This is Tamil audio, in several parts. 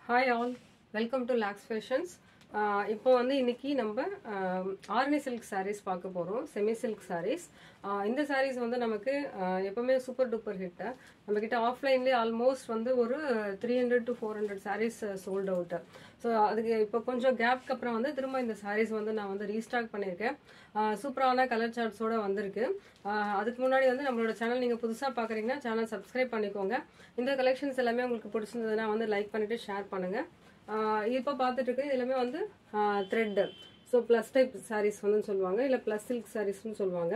Hi all, welcome to Lax Fashions. இப்போ வந்து இன்னைக்கு நம்ம ஆர்னி சில்க் sarees பார்க்க போறோம். Semi silk sarees. இந்த sarees வந்து நமக்கு எப்பவுமே சூப்பர் டூப்பர் ஹிட். நம்ம கிட்ட ஆஃப்லைன்லயே ஆல்மோஸ்ட் வந்து ஒரு 300 to 400 sarees sold out. So அதுக்கு இப்போ கொஞ்சம் கேப்க்கு அப்புறம் வந்து திரும்ப இந்த sarees வந்து நான் வந்து ரீஸ்டாக் பண்ணியிருக்கேன். சூப்பரான கலர் சார்ட்ஸோட வந்திருக்கு. அதுக்கு முன்னாடி வந்து நம்மளோட சேனல் நீங்க புதுசா பாக்குறீங்கன்னா சேனல் சப்ஸ்கிரைப் பண்ணிக்கோங்க. இந்த கலெக்ஷன்ஸ் எல்லாமே உங்களுக்கு பிடிச்சிருந்ததுன்னா வந்து லைக் பண்ணிட்டு ஷேர் பண்ணுங்க. இப்போ பார்த்துட்டு இருக்கு எல்லாமே வந்து thread. So plus type saris வந்து சொல்லுவாங்க, இல்லை ப்ளஸ் சில்க் சாரீஸ்னு சொல்லுவாங்க.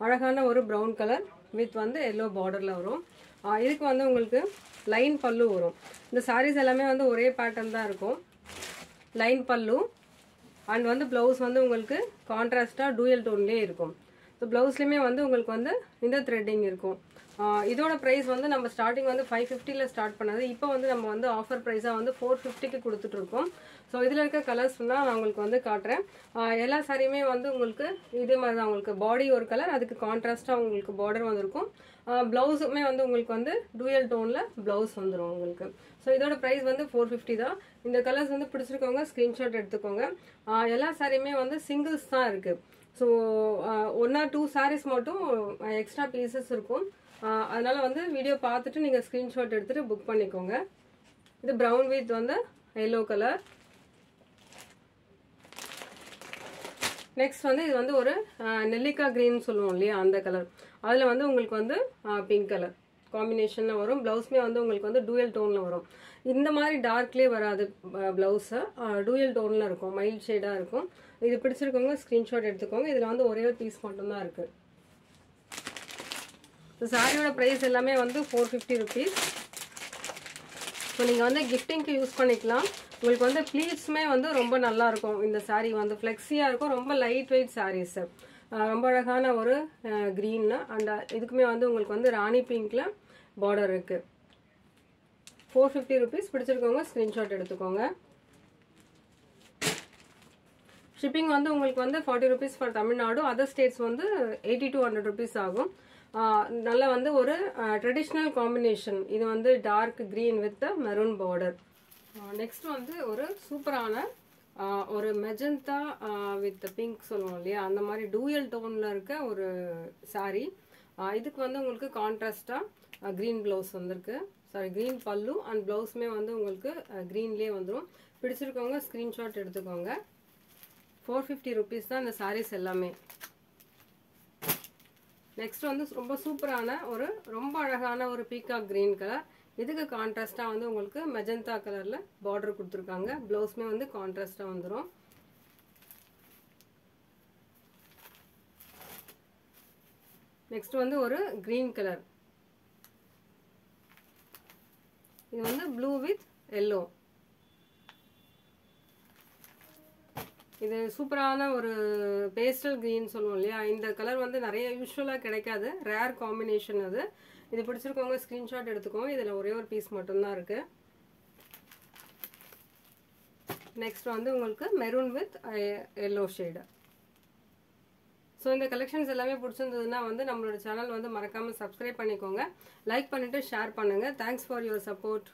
அழகான ஒரு ப்ரௌன் கலர் வித் வந்து எல்லோ பார்டரில் வரும். இதுக்கு வந்து உங்களுக்கு லைன் பல்லு வரும். இந்த சாரீஸ் எல்லாமே வந்து ஒரே பேட்டர்ன் தான் இருக்கும். லைன் பல்லு அண்ட் வந்து ப்ளவுஸ் வந்து உங்களுக்கு கான்ட்ராஸ்டாக டூயல் டோன்லேயே இருக்கும். ஸோ ப்ளவுஸ்லையுமே வந்து உங்களுக்கு வந்து இந்த த்ரெட்டிங் இருக்கும். இதோட ப்ரைஸ் வந்து நம்ம ஸ்டார்டிங் வந்து 550ல ஸ்டார்ட் பண்ணது. இப்போ வந்து நம்ம வந்து ஆஃபர் ப்ரைஸாக வந்து 450க்கு கொடுத்துட்டு இருக்கோம். ஸோ இதில் இருக்க கலர்ஸ்னா நான் உங்களுக்கு வந்து காட்டுறேன். எல்லா சாரியுமே வந்து உங்களுக்கு இதே மாதிரி தான். உங்களுக்கு பாடி ஒரு கலர், அதுக்கு கான்ட்ராஸ்டாக உங்களுக்கு பார்டர் வந்திருக்கும். ப்ளவுஸுமே வந்து உங்களுக்கு வந்து டூயல் டோனில் ப்ளவுஸ் வந்துடும் உங்களுக்கு. ஸோ இதோட ப்ரைஸ் வந்து 450 தான். இந்த கலர்ஸ் வந்து பிடிச்சிருக்கவங்க ஸ்க்ரீன்ஷாட் எடுத்துக்கோங்க. எல்லா சாரியுமே வந்து சிங்கிள்ஸ் தான் இருக்குது. ஸோ 1 or 2 sarees மட்டும் எக்ஸ்ட்ரா பீசஸ் இருக்கும். அதனால வந்து வீடியோ பார்த்துட்டு நீங்கள் ஸ்க்ரீன்ஷாட் எடுத்துகிட்டு புக் பண்ணிக்கோங்க. இது ப்ரௌன் வித் வந்து எல்லோ கலர். நெக்ஸ்ட் வந்து இது வந்து ஒரு நெல்லிக்காய் கிரீன் சொல்லுவோம் இல்லையா, அந்த கலர். அதில் வந்து உங்களுக்கு வந்து பிங்க் கலர் காம்பினேஷனில் வரும். ப்ளவுஸ்மே வந்து உங்களுக்கு வந்து டூயல் டோனில் வரும். இந்த மாதிரி டார்க்லேயே வராது ப்ளவுஸை, டூயல் டோனில் இருக்கும், மைல்ட் ஷேடாக இருக்கும். இது பிடிச்சிருக்கவங்க ஸ்க்ரீன்ஷாட் எடுத்துக்கோங்க. இதில் வந்து ஒரே ஒரு பீஸ் மட்டும்தான் இருக்குது. சாரியோட ப்ரைஸ் எல்லாமே வந்து 450 rupees. ஸோ நீங்கள் வந்து கிஃப்டிங்க்கு யூஸ் பண்ணிக்கலாம். உங்களுக்கு வந்து ப்ளீட்ஸுமே வந்து ரொம்ப நல்லா இருக்கும். இந்த சாரீ வந்து ஃப்ளெக்ஸியாக இருக்கும். ரொம்ப லைட் வெயிட் சாரீஸ். ரொம்ப அழகான ஒரு க்ரீன் அண்ட் இதுக்குமே வந்து உங்களுக்கு வந்து ராணி பிங்க்ல பார்டர் இருக்கு. 450 rupees. பிடிச்சிருக்கவங்க ஸ்க்ரீன்ஷாட் எடுத்துக்கோங்க. ஷிப்பிங் வந்து உங்களுக்கு வந்து 40 rupees for Tamil Nadu. Other states வந்து 80 to 100 rupees ஆகும். நல்லா வந்து ஒரு ட்ரெடிஷ்னல் காம்பினேஷன். இது வந்து dark green with maroon border. Next வந்து ஒரு சூப்பரான ஒரு மெஜந்தா வித் பிங்க் சொல்லுவோம் இல்லையா, அந்த மாதிரி டூயல் டோனில் இருக்க ஒரு சாரீ. இதுக்கு வந்து உங்களுக்கு கான்ட்ராஸ்டாக க்ரீன் ப்ளவுஸ் வந்திருக்கு. சாரி, க்ரீன் பல்லு அண்ட் ப்ளவுஸுமே வந்து உங்களுக்கு க்ரீன்லேயே வந்துடும். பிடிச்சிருக்கவங்க ஸ்க்ரீன்ஷாட் எடுத்துக்கோங்க. 450 rupees தான் இந்த சாரீஸ் எல்லாமே. நெக்ஸ்ட் வந்து ரொம்ப சூப்பரான ஒரு ரொம்ப அழகான ஒரு பீகாக் கிரீன் கலர். இதுக்கு கான்ட்ராஸ்டாக வந்து உங்களுக்கு மெஜந்தா கலரில் பார்டர் கொடுத்துருக்காங்க. ப்ளவுஸ்மே வந்து கான்ட்ராஸ்டாக வந்துடும். நெக்ஸ்ட் வந்து ஒரு கிரீன் கலர். இது வந்து ப்ளூ வித் எல்லோ. இது சூப்பரான ஒரு பேஸ்டல் கிரீன் சொல்லுவோம் இல்லையா, இந்த கலர் வந்து நிறைய யூஸ்வலாக கிடைக்காது, ரேர் காம்பினேஷன் அது. இது பிடிச்சிருக்கவங்க ஸ்க்ரீன்ஷாட் எடுத்துக்கோங்க. இதில் ஒரே ஒரு பீஸ் மட்டும்தான் இருக்கு. நெக்ஸ்ட் வந்து உங்களுக்கு maroon with yellow shade. So இந்த கலெக்ஷன்ஸ் எல்லாமே பிடிச்சிருந்ததுன்னா வந்து நம்மளோட சேனல் வந்து மறக்காமல் சப்ஸ்கிரைப் பண்ணிக்கோங்க. லைக் பண்ணிவிட்டு ஷேர் பண்ணுங்கள். Thanks for your support.